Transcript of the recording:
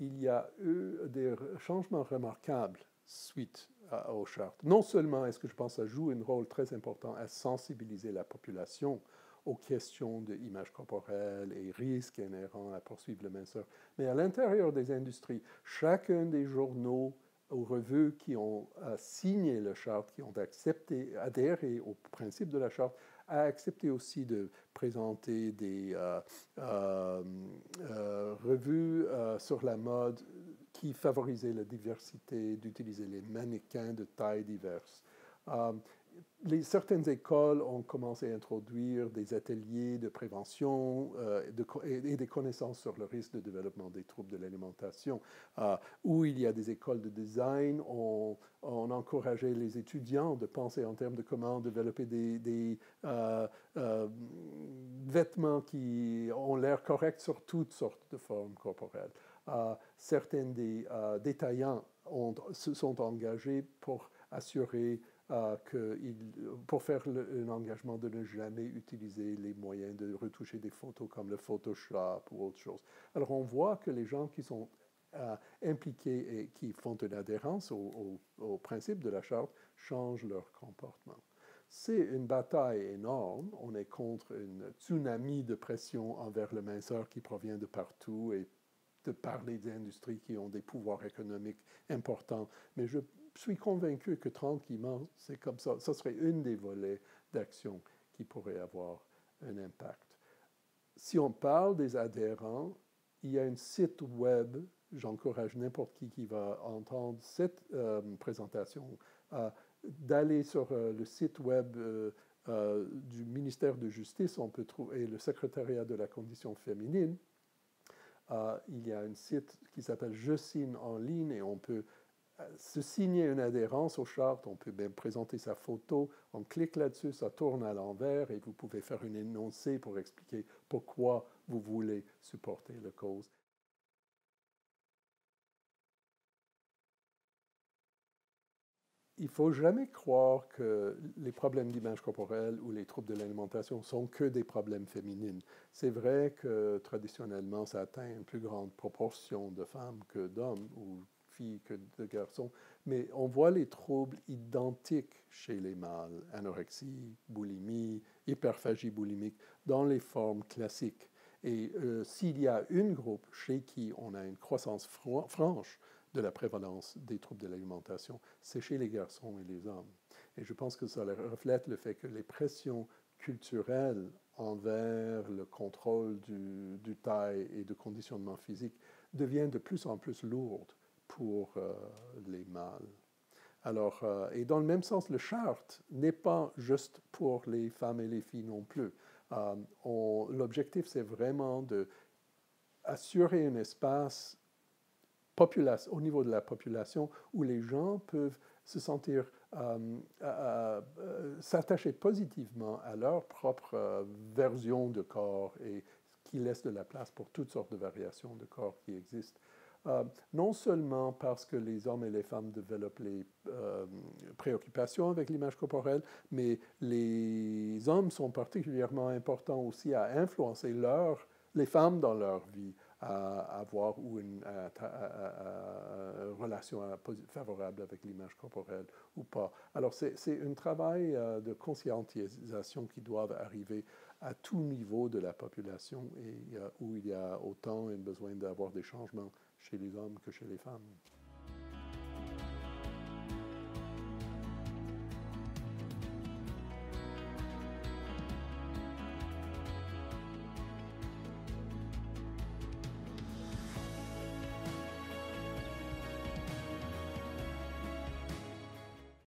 il y a eu des changements remarquables suite aux chartes. Non seulement est-ce que je pense que ça joue un rôle très important à sensibiliser la population aux questions de l'image corporelle et risques inhérents à poursuivre le minceur, mais à l'intérieur des industries, chacun des journaux ou revues qui ont signé la charte, qui ont accepté, adhéré au principe de la charte, a accepté aussi de présenter des revues sur la mode qui favorisaient la diversité, d'utiliser les mannequins de tailles diverses. Certaines écoles ont commencé à introduire des ateliers de prévention et des connaissances sur le risque de développement des troubles de l'alimentation. Où il y a des écoles de design, on encourageait les étudiants de penser en termes de comment développer des vêtements qui ont l'air corrects sur toutes sortes de formes corporelles. Certains des détaillants se sont engagés pour assurer pour faire un engagement de ne jamais utiliser les moyens de retoucher des photos comme le Photoshop ou autre chose. Alors on voit que les gens qui sont impliqués et qui font une adhérence au principe de la charte changent leur comportement. C'est une bataille énorme. On est contre une tsunami de pression envers le minceur qui provient de partout et de par les industries qui ont des pouvoirs économiques importants. Mais je suis convaincu que tranquillement, c'est comme ça. Ce serait une des volets d'action qui pourrait avoir un impact. Si on parle des adhérents, il y a un site web, j'encourage n'importe qui va entendre cette présentation, d'aller sur le site web du ministère de Justice, on peut trouver le secrétariat de la condition féminine. Il y a un site qui s'appelle Je signe en ligne et on peut se signer une adhérence aux chartes, on peut même présenter sa photo, on clique là-dessus, ça tourne à l'envers et vous pouvez faire une énoncé pour expliquer pourquoi vous voulez supporter la cause. Il ne faut jamais croire que les problèmes d'image corporelle ou les troubles de l'alimentation sont que des problèmes féminins. C'est vrai que traditionnellement, ça atteint une plus grande proportion de femmes que d'hommes ou filles que de garçons, mais on voit les troubles identiques chez les mâles, anorexie, boulimie, hyperphagie boulimique, dans les formes classiques. Et s'il y a une groupe chez qui on a une croissance franche de la prévalence des troubles de l'alimentation, c'est chez les garçons et les hommes. Et je pense que ça reflète le fait que les pressions culturelles envers le contrôle du taille et du conditionnement physique deviennent de plus en plus lourdes pour les mâles. Alors, et dans le même sens, le charte n'est pas juste pour les femmes et les filles non plus. L'objectif, c'est vraiment d'assurer un espace au niveau de la population où les gens peuvent se sentir s'attacher positivement à leur propre version de corps et qui laisse de la place pour toutes sortes de variations de corps qui existent. Non seulement parce que les hommes et les femmes développent les préoccupations avec l'image corporelle, mais les hommes sont particulièrement importants aussi à influencer les femmes dans leur vie, à avoir une relation favorable avec l'image corporelle ou pas. Alors c'est un travail de conscientisation qui doit arriver à tout niveau de la population et où il y a autant un besoin d'avoir des changements chez les hommes que chez les femmes.